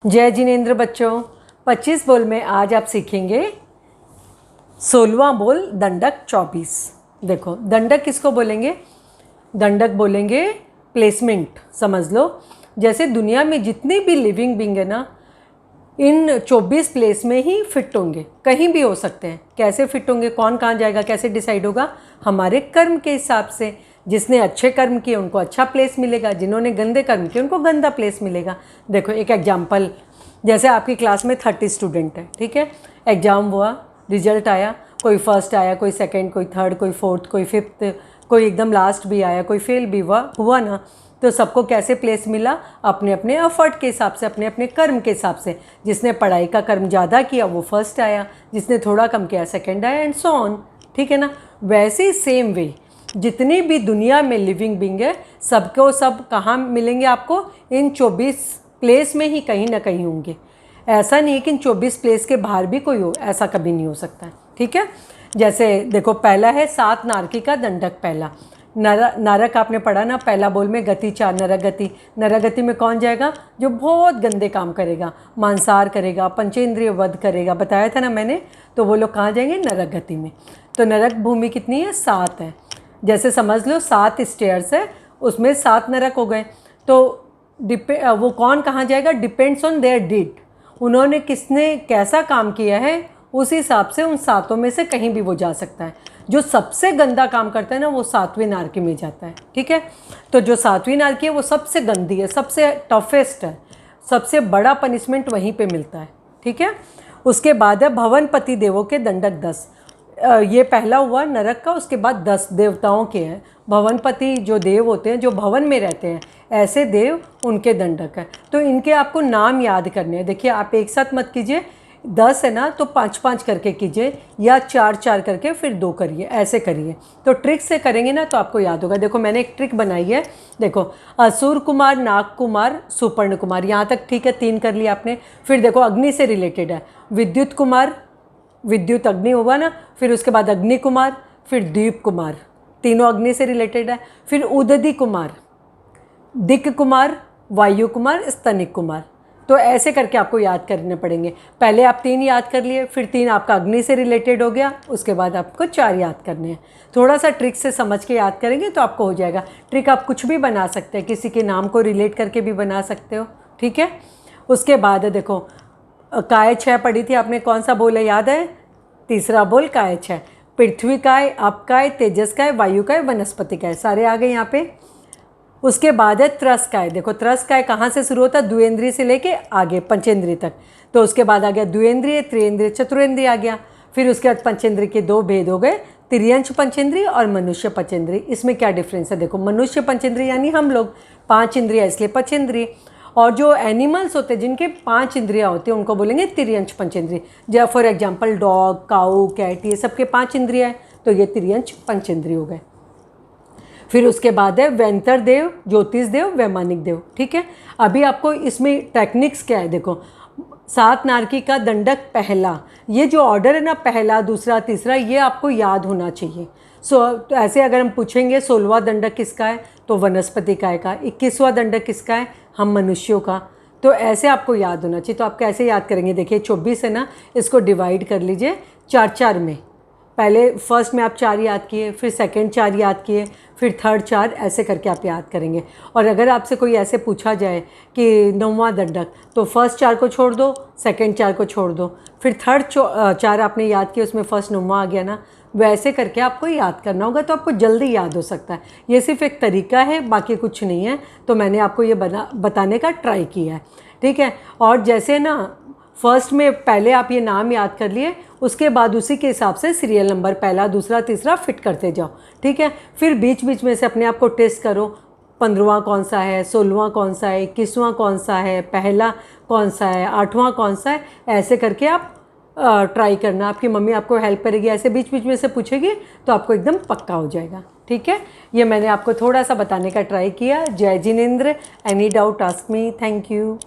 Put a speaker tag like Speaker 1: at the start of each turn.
Speaker 1: जय जिनेंद्र बच्चों। 25 बोल में आज आप सीखेंगे 16वां बोल दंडक 24। देखो दंडक किसको बोलेंगे? दंडक बोलेंगे प्लेसमेंट। समझ लो जैसे दुनिया में जितनी भी लिविंग बींग है ना, इन 24 प्लेस में ही फिट होंगे, कहीं भी हो सकते हैं। कैसे फिट होंगे, कौन कहाँ जाएगा, कैसे डिसाइड होगा? हमारे कर्म के हिसाब से। जिसने अच्छे कर्म किए उनको अच्छा प्लेस मिलेगा, जिन्होंने गंदे कर्म किए उनको गंदा प्लेस मिलेगा। देखो एक एग्जाम्पल, जैसे आपकी क्लास में 30 स्टूडेंट है, ठीक है। एग्ज़ाम हुआ, रिजल्ट आया, कोई फर्स्ट आया, कोई सेकंड, कोई थर्ड, कोई फोर्थ, कोई फिफ्थ, कोई एकदम लास्ट भी आया, कोई फेल भी हुआ ना। तो सबको कैसे प्लेस मिला? अपने अपने एफर्ट के हिसाब से, अपने अपने कर्म के हिसाब से। जिसने पढ़ाई का कर्म ज़्यादा किया वो फर्स्ट आया, जिसने थोड़ा कम किया सेकंड आया, एंड सो ऑन। ठीक है ना। वैसे ही सेम वे जितनी भी दुनिया में लिविंग बींग है, सबको सब कहाँ मिलेंगे आपको? इन 24 प्लेस में ही कहीं ना कहीं होंगे। ऐसा नहीं है कि इन 24 प्लेस के बाहर भी कोई हो, ऐसा कभी नहीं हो सकता है। ठीक है। जैसे देखो पहला है 7 नारकी का दंडक। पहला नरक आपने पढ़ा ना, पहला बोल में गति 4 नरक गति। नरक गति में कौन जाएगा? जो बहुत गंदे काम करेगा, मांसाहार करेगा, पंचेंद्रिय वध करेगा, बताया था ना मैंने। तो वो लोग कहाँ जाएंगे? नरक गति में। तो नरक भूमि कितनी है? 7 है। जैसे समझ लो 7 स्टेयर्स है, उसमें 7 नरक हो गए। तो वो कौन कहाँ जाएगा? Depends on their deed. उन्होंने किसने कैसा काम किया है उस हिसाब से उन 7 में से कहीं भी वो जा सकता है। जो सबसे गंदा काम करता है ना, वो 7वीं नारकी में जाता है। ठीक है। तो जो 7वीं नारकी है वो सबसे गंदी है, सबसे टफेस्ट है, सबसे बड़ा पनिशमेंट वहीं पे मिलता है। ठीक है। उसके बाद है भवनपति देवों के दंडक 10। ये पहला हुआ नरक का। उसके बाद 10 देवताओं के हैं। भवनपति जो देव होते हैं, जो भवन में रहते हैं, ऐसे देव, उनके दंडक है। तो इनके आपको नाम याद करने हैं। देखिए आप एक साथ मत कीजिए, 10 है ना तो 5-5 करके कीजिए, या 4-4 करके फिर 2 करिए, ऐसे करिए। तो ट्रिक से करेंगे ना तो आपको याद होगा। देखो मैंने एक ट्रिक बनाई है। देखो असुर कुमार, नाग कुमार, सुपर्ण कुमार, यहाँ तक ठीक है, 3 कर लिया आपने। फिर देखो अग्नि से रिलेटेड है। विद्युत कुमार, विद्युत अग्नि होगा ना, फिर उसके बाद अग्नि कुमार, फिर दीप कुमार, तीनों अग्नि से रिलेटेड है। फिर उददी कुमार, दिक कुमार, वायु कुमार, स्तनिक कुमार। तो ऐसे करके आपको याद करने पड़ेंगे। पहले आप 3 याद कर लिए, फिर 3 आपका अग्नि से रिलेटेड हो गया, उसके बाद आपको 4 याद करने हैं। थोड़ा सा ट्रिक से समझ के याद करेंगे तो आपको हो जाएगा। ट्रिक आप कुछ भी बना सकते हैं, किसी के नाम को रिलेट करके भी बना सकते हो। ठीक है। उसके बाद देखो काय 6 पढ़ी थी आपने, कौन सा बोल है याद है? तीसरा बोल काय 6। पृथ्वी काय, अप काय, तेजस काय, वायु काय, वनस्पति काय, सारे आ गए यहाँ पे। उसके बाद है त्रस काय। देखो त्रस काय कहाँ से शुरू होता है? द्विएंद्रिय से लेके आगे पंचेंद्रिय तक। तो उसके बाद आ गया द्विएंद्रिय, त्रिएंद्रिय, चतुरेंद्रिय आ गया। फिर उसके बाद पंचेंद्रिय के 2 भेद हो गए, तिर्यंश पंचेंद्रिय और मनुष्य पंचेंद्रिय। इसमें क्या डिफरेंस है? देखो मनुष्य पंचेंद्रिय यानी हम लोग, 5 इंद्रिया इसलिए पंचेंद्रिय। और जो एनिमल्स होते हैं जिनके 5 इंद्रियां होती हैं उनको बोलेंगे तिर्यंश पंचेंद्रिय। जैसे for example dog, cow, cat, ये सबके 5 इंद्रियां हैं, तो ये तिर्यंश पंचेंद्रिय हो गए। फिर उसके बाद है वैंतर देव, ज्योतिष देव, वैमानिक देव। ठीक है। अभी आपको इसमें टेक्निक्स क्या है? देखो 7 नारकी का दंडक पहला, ये जो ऑर्डर है ना, पहला, दूसरा, तीसरा, ये आपको याद होना चाहिए। तो ऐसे अगर हम पूछेंगे 16वां दंडक किसका है, तो वनस्पति काय का। 21वां दंडक किसका है? हम मनुष्यों का। तो ऐसे आपको याद होना चाहिए। तो आप कैसे याद करेंगे? देखिए 24 है ना, इसको डिवाइड कर लीजिए 4-4 में। पहले फर्स्ट में आप 4 याद किए, फिर सेकंड 4 याद किए, फिर थर्ड 4, ऐसे करके आप याद करेंगे। और अगर आपसे कोई ऐसे पूछा जाए कि 9वां दंडक, तो फर्स्ट 4 को छोड़ दो, सेकंड 4 को छोड़ दो, फिर थर्ड 4 आपने याद किए, उसमें फर्स्ट 9वां आ गया ना। वैसे करके आपको याद करना होगा, तो आपको जल्दी याद हो सकता है। ये सिर्फ एक तरीका है, बाकी कुछ नहीं है। तो मैंने आपको ये बताने का ट्राई किया है। ठीक है। और जैसे ना फर्स्ट में पहले आप ये नाम याद कर लिए, उसके बाद उसी के हिसाब से सीरियल नंबर पहला, दूसरा, तीसरा फिट करते जाओ। ठीक है। फिर बीच बीच में से अपने आप को टेस्ट करो, 15वां कौन सा है, 16वां कौन सा है, 21वां कौन सा है, पहला कौन सा है, 8वां कौन सा है। ऐसे करके आप ट्राई करना। आपकी मम्मी आपको हेल्प करेगी, ऐसे बीच बीच में से पूछेगी तो आपको एकदम पक्का हो जाएगा। ठीक है। ये मैंने आपको थोड़ा सा बताने का ट्राई किया। जय Jinendra. Any doubt ask me. Thank you.